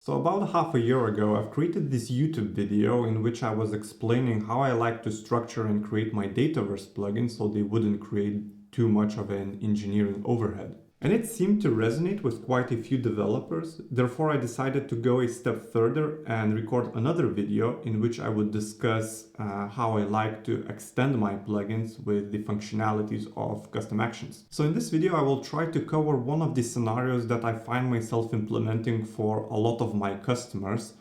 So about half a year ago, I've created this YouTube video in which I was explaining how I like to structure and create my Dataverse plugins so they wouldn't create too much of an engineering overhead. And it seemed to resonate with quite a few developers. Therefore, I decided to go a step further and record another video in which I would discuss how I like to extend my plugins with the functionalities of custom actions. So in this video, I will try to cover one of the scenarios that I find myself implementing for a lot of my customers.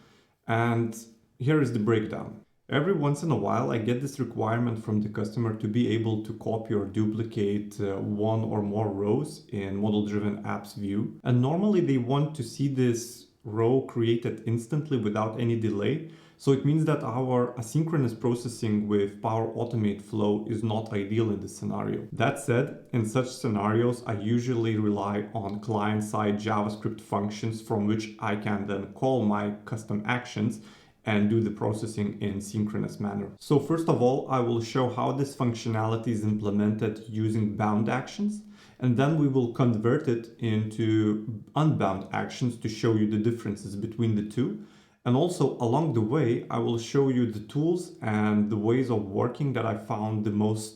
And here is the breakdown. Every once in a while, I get this requirement from the customer to be able to copy or duplicate one or more rows in model-driven apps view. And normally they want to see this row created instantly without any delay. So it means that our asynchronous processing with Power Automate flow is not ideal in this scenario. That said, in such scenarios, I usually rely on client-side JavaScript functions from which I can then call my custom actions and do the processing in synchronous manner. So first of all, I will show how this functionality is implemented using bound actions, and then we will convert it into unbound actions to show you the differences between the two. And also along the way, I will show you the tools and the ways of working that I found the most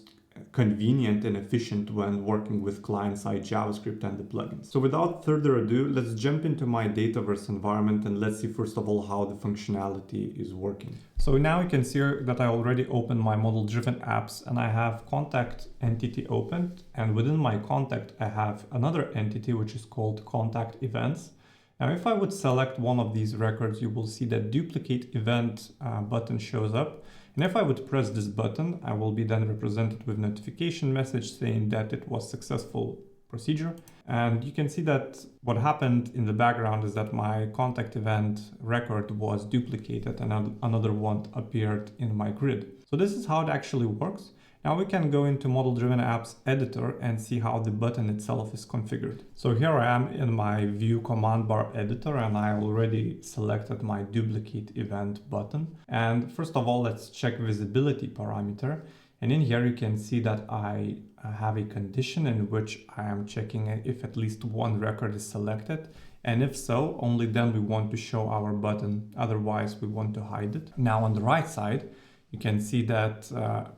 convenient and efficient when working with client-side JavaScript and the plugins. So without further ado, let's jump into my Dataverse environment and let's see first of all how the functionality is working. So now you can see that I already opened my model-driven apps and I have contact entity opened, and within my contact I have another entity which is called contact events. Now if I would select one of these records, you will see that duplicate event button shows up. And if I would press this button, I will be then represented with notification message saying that it was successful procedure. And you can see that what happened in the background is that my contact event record was duplicated and another one appeared in my grid. So this is how it actually works. Now we can go into Model-Driven Apps editor and see how the button itself is configured. So here I am in my view command bar editor and I already selected my duplicate event button. And first of all, let's check visibility parameter. And in here you can see that I have a condition in which I am checking if at least one record is selected. And if so, only then we want to show our button. Otherwise, we want to hide it. Now on the right side, you can see that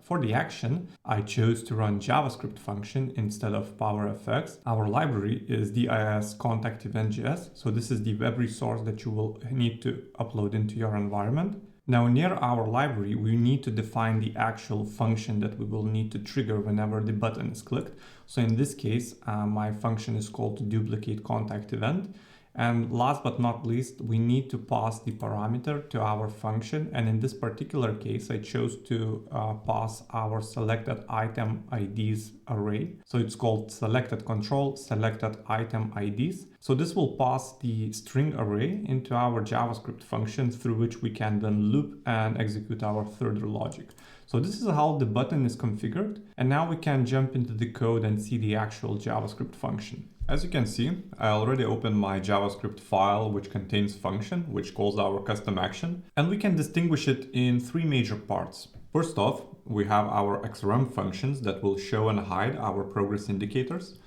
for the action, I chose to run JavaScript function instead of PowerFX. Our library is dis contact event JS. So this is the web resource that you will need to upload into your environment. Now near our library, we need to define the actual function that we will need to trigger whenever the button is clicked. So in this case, my function is called duplicate contact event. And last but not least, we need to pass the parameter to our function. And in this particular case, I chose to pass our selected item IDs array. So it's called selected control, selected item IDs. So this will pass the string array into our JavaScript function through which we can then loop and execute our further logic. So this is how the button is configured. And now we can jump into the code and see the actual JavaScript function. As you can see, I already opened my JavaScript file which contains function, which calls our custom action, and we can distinguish it in three major parts. First off, we have our XRM functions that will show and hide our progress indicators.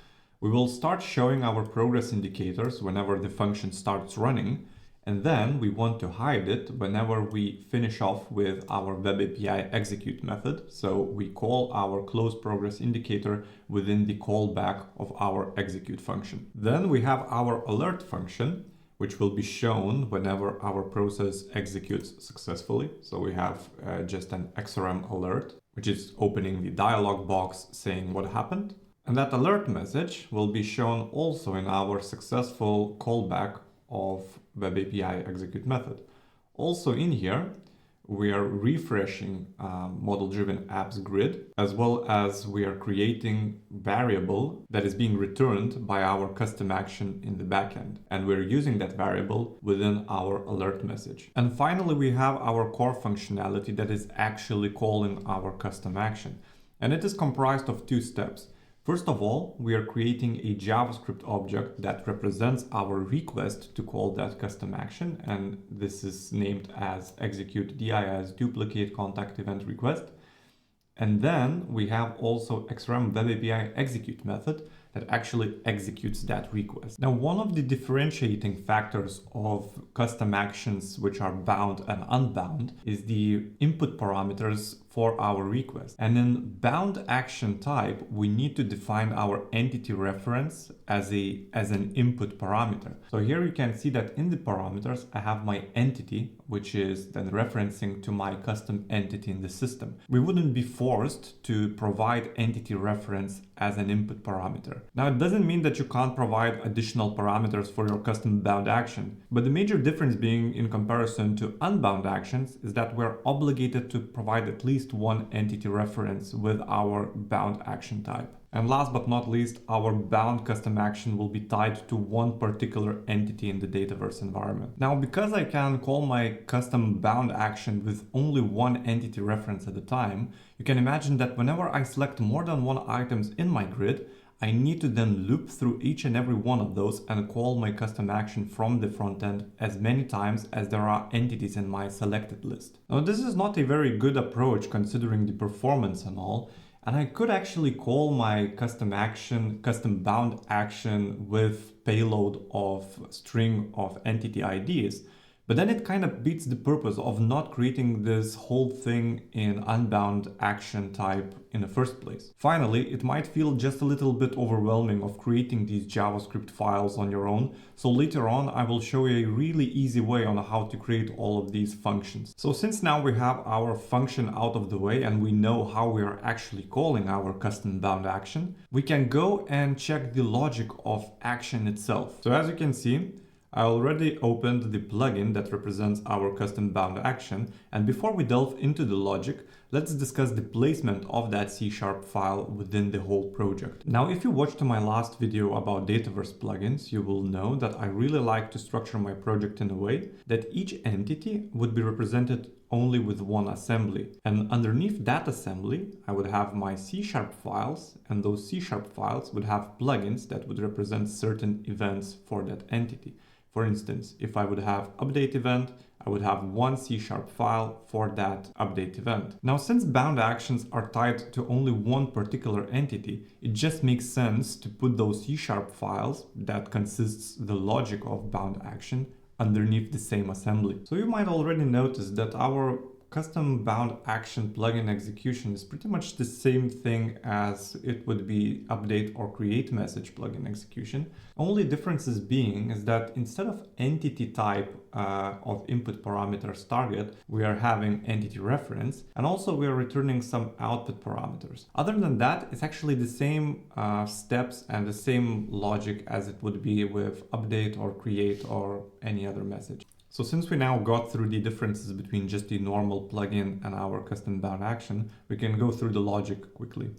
We will start showing our progress indicators whenever the function starts running, and then we want to hide it whenever we finish off with our Web API execute method. So we call our close progress indicator within the callback of our execute function. Then we have our alert function, which will be shown whenever our process executes successfully. So we have just an XRM alert, which is opening the dialog box saying what happened. And that alert message will be shown also in our successful callback of Web API execute method. Also in here, we are refreshing model-driven apps grid, as well as we are creating variable that is being returned by our custom action in the backend. And we're using that variable within our alert message. And finally, we have our core functionality that is actually calling our custom action. And it is comprised of two steps. First of all, we are creating a JavaScript object that represents our request to call that custom action, and this is named as execute dis duplicate contact event request. And then we have also XRM Web API execute method that actually executes that request. Now, one of the differentiating factors of custom actions which are bound and unbound is the input parameters for our request. And in bound action type, we need to define our entity reference as an input parameter. So here you can see that in the parameters, I have my entity, which is then referencing to my custom entity in the system. We wouldn't be forced to provide entity reference as an input parameter. Now, it doesn't mean that you can't provide additional parameters for your custom bound action, but the major difference being in comparison to unbound actions is that we're obligated to provide at least one entity reference with our bound action type. And last but not least, our bound custom action will be tied to one particular entity in the Dataverse environment. Now, because I can call my custom bound action with only one entity reference at a time, you can imagine that whenever I select more than one items in my grid, I need to then loop through each and every one of those and call my custom action from the front end as many times as there are entities in my selected list. Now, this is not a very good approach considering the performance and all, and I could actually call my custom bound action with payload of string of entity IDs. But then it kind of beats the purpose of not creating this whole thing in unbound action type in the first place. Finally, it might feel just a little bit overwhelming of creating these JavaScript files on your own. So later on, I will show you a really easy way on how to create all of these functions. So since now we have our function out of the way and we know how we are actually calling our custom bound action, we can go and check the logic of action itself. So as you can see, I already opened the plugin that represents our custom bound action, and before we delve into the logic, let's discuss the placement of that C# file within the whole project. Now, if you watched my last video about Dataverse plugins, you will know that I really like to structure my project in a way that each entity would be represented only with one assembly. And underneath that assembly, I would have my C# files, and those C# files would have plugins that would represent certain events for that entity. For instance, if I would have update event, I would have one C# file for that update event. Now, since bound actions are tied to only one particular entity, it just makes sense to put those C# files that consists the logic of bound action underneath the same assembly. So you might already notice that our custom bound action plugin execution is pretty much the same thing as it would be update or create message plugin execution. Only differences being is that instead of entity type of input parameters target, we are having entity reference, and also we are returning some output parameters. Other than that, it's actually the same steps and the same logic as it would be with update or create or any other message. So since we now got through the differences between just the normal plugin and our custom bound action, we can go through the logic quickly.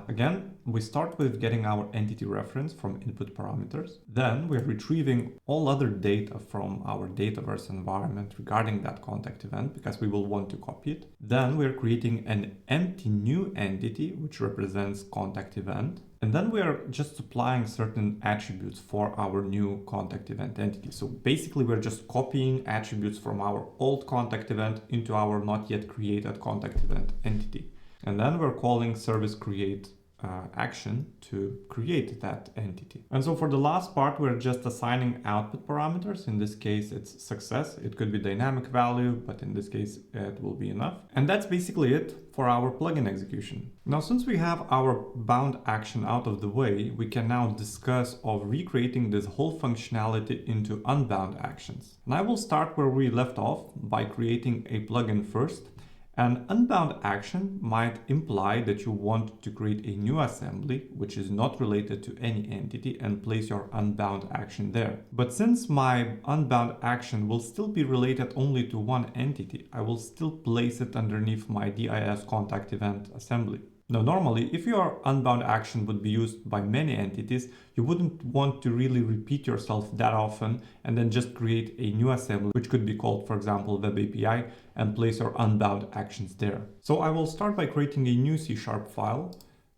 Again, we start with getting our entity reference from input parameters. Then we're retrieving all other data from our Dataverse environment regarding that contact event because we will want to copy it. Then we're creating an empty new entity which represents contact event. And then we are just supplying certain attributes for our new contact event entity. So basically we're just copying attributes from our old contact event into our not yet created contact event entity. And then we're calling service create action to create that entity. And so for the last part, we're just assigning output parameters. In this case, it's success. It could be dynamic value, but in this case, it will be enough. And that's basically it for our plugin execution. Now, since we have our bound action out of the way, we can now discuss of recreating this whole functionality into unbound actions. And I will start where we left off by creating a plugin first. An unbound action might imply that you want to create a new assembly, which is not related to any entity, and place your unbound action there. But since my unbound action will still be related only to one entity, I will still place it underneath my DIS contact event assembly. Now, normally, if your unbound action would be used by many entities, you wouldn't want to really repeat yourself that often and then just create a new assembly, which could be called, for example, Web API, and place your unbound actions there. So I will start by creating a new C# file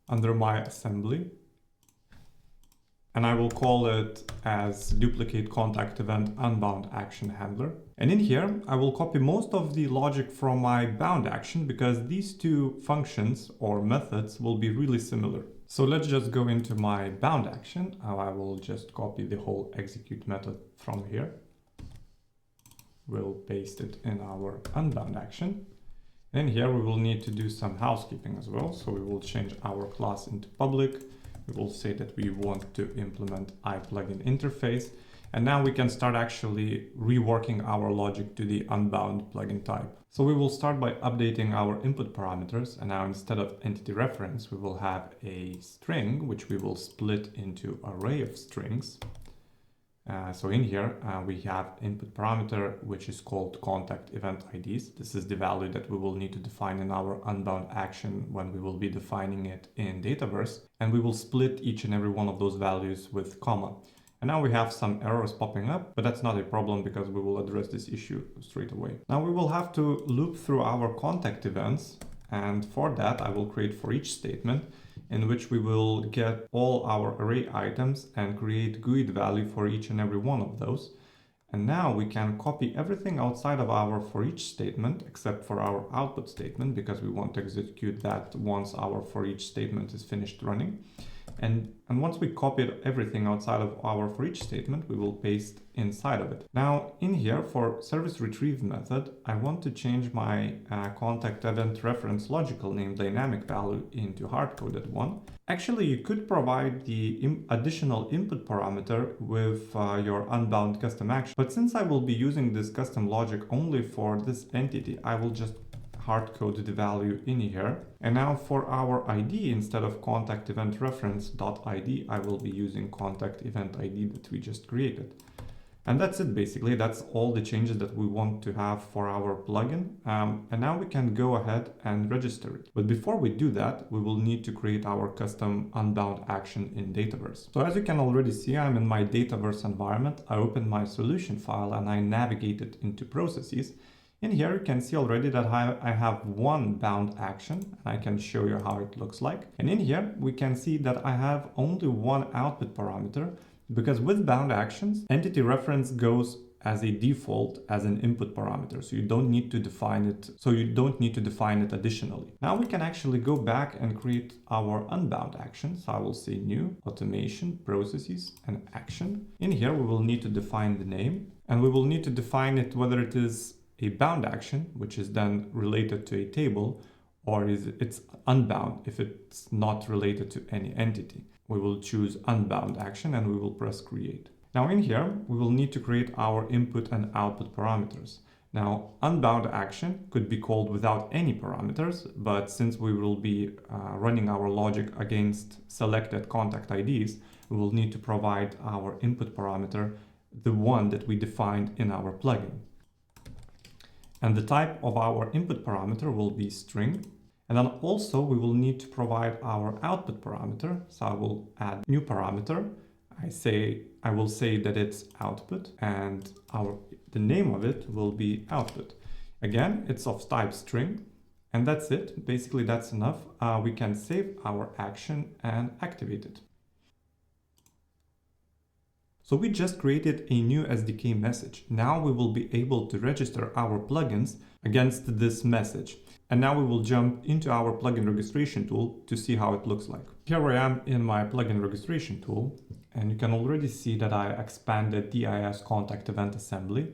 under my assembly, and I will call it as duplicate contact event unbound action handler. And in here, I will copy most of the logic from my bound action because these two functions or methods will be really similar. So let's just go into my bound action. I will just copy the whole execute method from here. We'll paste it in our unbound action. And here we will need to do some housekeeping as well. So we will change our class into public. We will say that we want to implement iPlugin interface. And now we can start actually reworking our logic to the unbound plugin type. So we will start by updating our input parameters. And now instead of entity reference, we will have a string, which we will split into array of strings. So in here, we have input parameter, which is called contact event IDs. This is the value that we will need to define in our unbound action when we will be defining it in Dataverse. And we will split each and every one of those values with comma. And now we have some errors popping up, but that's not a problem because we will address this issue straight away. Now we will have to loop through our contact events. And for that, I will create for each statement in which we will get all our array items and create GUID value for each and every one of those. And now we can copy everything outside of our for each statement except for our output statement because we want to execute that once our for each statement is finished running. And once we copied everything outside of our for each statement, we will paste inside of it. Now in here for service retrieve method, I want to change my contact event reference logical name dynamic value into hard-coded one. Actually, you could provide the additional input parameter with your unbound custom action. But since I will be using this custom logic only for this entity, I will just hard-code the value in here. And now for our ID, instead of contact event reference.id, I will be using contact event ID that we just created. And that's it basically. That's all the changes that we want to have for our plugin. And now we can go ahead and register it. But before we do that, we will need to create our custom unbound action in Dataverse. So as you can already see, I'm in my Dataverse environment. I opened my solution file and I navigated into processes. In here, you can see already that I have one bound action, and I can show you how it looks like. And in here, we can see that I have only one output parameter because with bound actions, entity reference goes as a default as an input parameter. So you don't need to define it. Additionally. Now we can actually go back and create our unbound action. So I will say new automation processes and action. In here, we will need to define the name and we will need to define it whether it is a bound action, which is then related to a table, or it's unbound if it's not related to any entity. We will choose unbound action and we will press create. Now in here, we will need to create our input and output parameters. Now, unbound action could be called without any parameters, but since we will be running our logic against selected contact IDs, we will need to provide our input parameter, the one that we defined in our plugin. And the type of our input parameter will be string. And then also we will need to provide our output parameter. So I will add new parameter. I will say that it's output and the name of it will be output. Again, it's of type string and that's it. Basically, that's enough. We can save our action and activate it. So we just created a new SDK message. Now we will be able to register our plugins against this message. And now we will jump into our plugin registration tool to see how it looks like. Here I am in my plugin registration tool, and you can already see that I expanded DIS contact event assembly.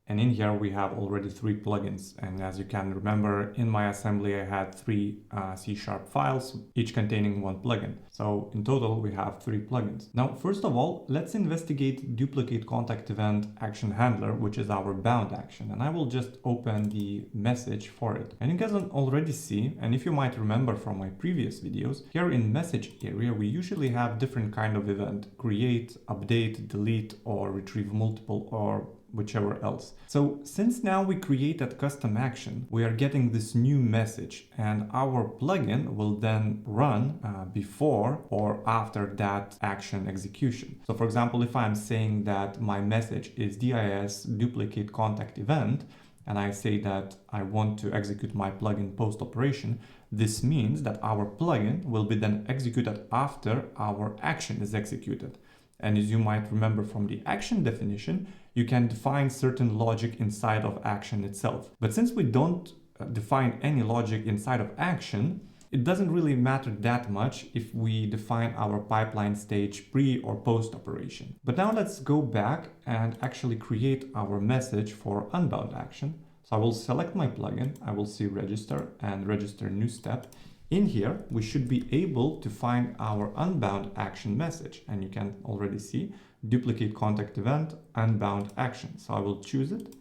And in here we have already 3 plugins. And as you can remember, in my assembly I had 3 C# files, each containing 1 plugin. So in total we have 3 plugins. Now, first of all, let's investigate duplicate contact event action handler, which is our bound action. And I will just open the message for it. And you guys already see, and if you might remember from my previous videos, here in message area we usually have different kind of event: create, update, delete, or retrieve multiple, or whichever else. So since now we created custom action, we are getting this new message and our plugin will then run before or after that action execution. So for example, if I'm saying that my message is DIS duplicate contact event, and I say that I want to execute my plugin post operation, this means that our plugin will be then executed after our action is executed. And as you might remember from the action definition, you can define certain logic inside of action itself. But since we don't define any logic inside of action, it doesn't really matter that much if we define our pipeline stage pre or post operation. But now let's go back and actually create our message for Unbound Action. So I will select my plugin, I will see register and register new step. In here, we should be able to find our Unbound Action message, and you can already see duplicate contact event, Unbound Action. So I will choose it.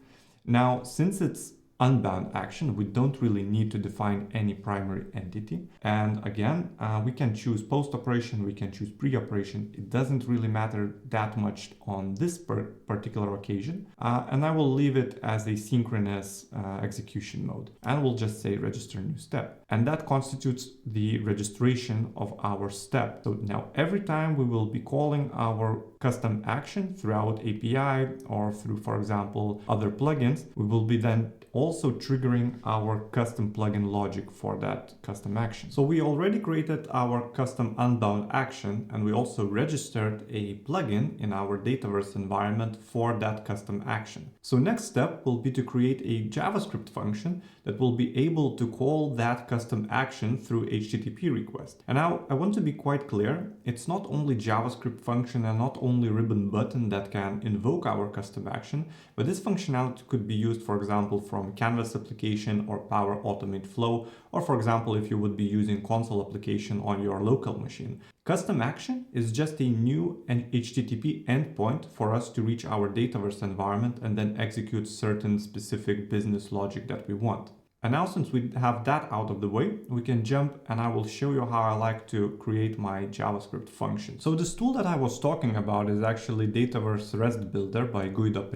Now, since it's Unbound Action, we don't really need to define any primary entity. And again, we can choose post operation, we can choose pre-operation. It doesn't really matter that much on this particular occasion. And I will leave it as a synchronous execution mode. And we'll just say register new step. And that constitutes the registration of our step. So now every time we will be calling our custom action throughout API or through, for example, other plugins, we will be then also triggering our custom plugin logic for that custom action. So we already created our custom Unbound Action, and we also registered a plugin in our Dataverse environment for that custom action. So next step will be to create a JavaScript function that will be able to call that custom action through HTTP request. And now I want to be quite clear, it's not only JavaScript function and not only ribbon button that can invoke our custom action, but this functionality could be used, for example, from Canvas application or Power Automate Flow, or for example, if you would be using console application on your local machine. Custom action is just a new HTTP endpoint for us to reach our Dataverse environment and then execute certain specific business logic that we want. And now, since we have that out of the way, we can jump and I will show you how I like to create my JavaScript function. So this tool that I was talking about is actually Dataverse REST Builder by Guido,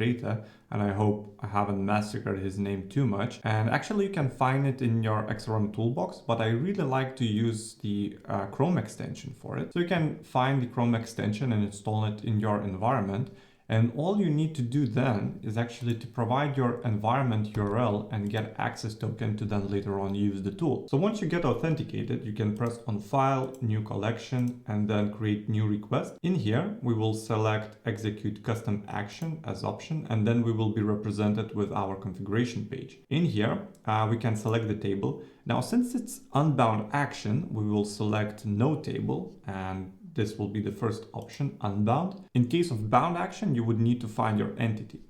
and I hope I haven't massacred his name too much. And actually you can find it in your XRM toolbox, but I really like to use the Chrome extension for it. So you can find the Chrome extension and install it in your environment. And all you need to do then is actually to provide your environment URL and get access token to then later on use the tool. So once you get authenticated, you can press on File, New Collection, and then create new request. In here, we will select Execute Custom Action as option, and then we will be represented with our configuration page. In here, we can select the table. Now, since it's Unbound Action, we will select No Table, and this will be the first option, Unbound. In case of bound action, you would need to find your entity.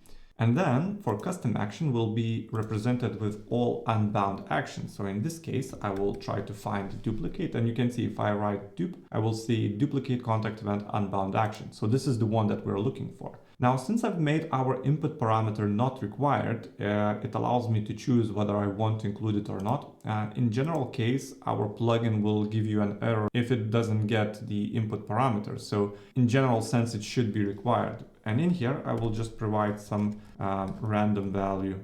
And then for custom action, will be represented with all unbound actions. So in this case, I will try to find the duplicate, and you can see if I write dup, I will see duplicate contact event unbound action. So this is the one that we're looking for. Now, since I've made our input parameter not required, it allows me to choose whether I want to include it or not. In general case, our plugin will give you an error if it doesn't get the input parameter. So in general sense, it should be required. And in here, I will just provide some random value.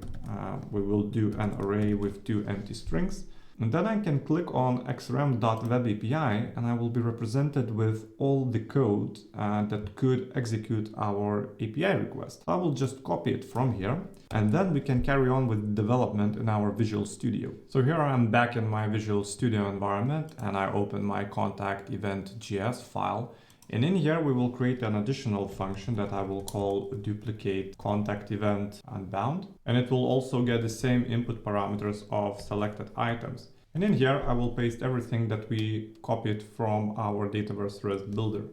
We will do an array with 2 empty strings. And then I can click on xrm.web-API and I will be represented with all the code that could execute our API request. I will just copy it from here, and then we can carry on with development in our Visual Studio. So here I am back in my Visual Studio environment, and I open my contact event JS file. And in here, we will create an additional function that I will call duplicate contact event unbound. And it will also get the same input parameters of selected items. And in here, I will paste everything that we copied from our Dataverse REST Builder.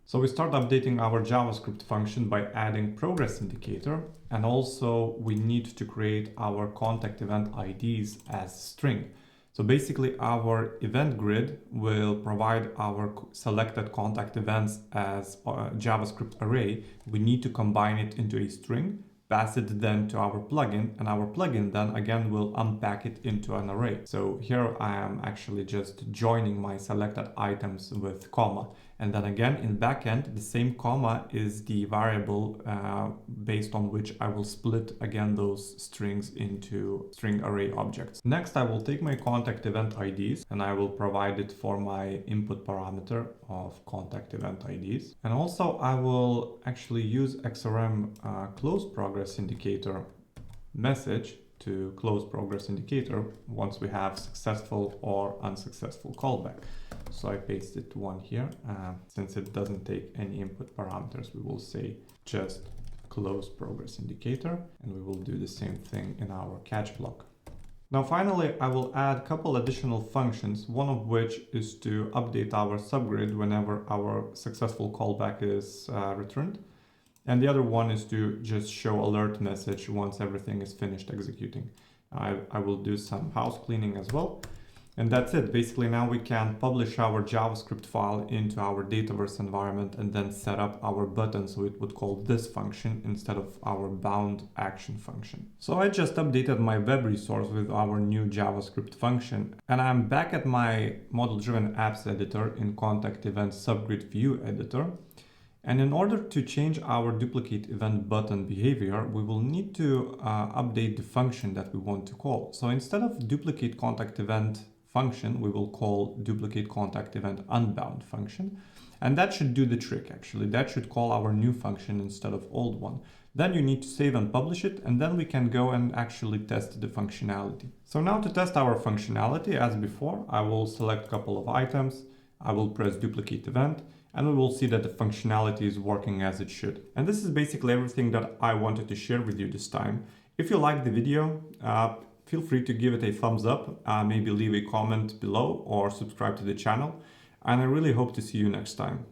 So we start updating our JavaScript function by adding progress indicator. And also we need to create our contact event IDs as string. So basically our event grid will provide our selected contact events as a JavaScript array. We need to combine it into a string, pass it then to our plugin, and our plugin then again will unpack it into an array. So here I am actually just joining my selected items with comma. And then again in backend, the same comma is the variable based on which I will split again those strings into string array objects. Next, I will take my contact event IDs and I will provide it for my input parameter of contact event IDs. And also I will actually use XRM close progress indicator message to close progress indicator once we have successful or unsuccessful callback. So I pasted one here. Since it doesn't take any input parameters, we will say just close progress indicator, and we will do the same thing in our catch block. Now finally, I will add a couple additional functions, one of which is to update our subgrid whenever our successful callback is returned. And the other one is to just show alert message once everything is finished executing. I will do some house cleaning as well. And that's it. Basically, now we can publish our JavaScript file into our Dataverse environment and then set up our button. So it would call this function instead of our bound action function. So I just updated my web resource with our new JavaScript function. And I'm back at my model-driven apps editor in contact event subgrid view editor. And in order to change our duplicate event button behavior, we will need to update the function that we want to call. So instead of duplicate contact event function, we will call duplicate contact event unbound function. And that should do the trick, actually. That should call our new function instead of old one. Then you need to save and publish it, and then we can go and actually test the functionality. So now to test our functionality, as before, I will select a couple of items. I will press duplicate event, and we will see that the functionality is working as it should. And this is basically everything that I wanted to share with you this time. If you liked the video, feel free to give it a thumbs up, maybe leave a comment below or subscribe to the channel. And I really hope to see you next time.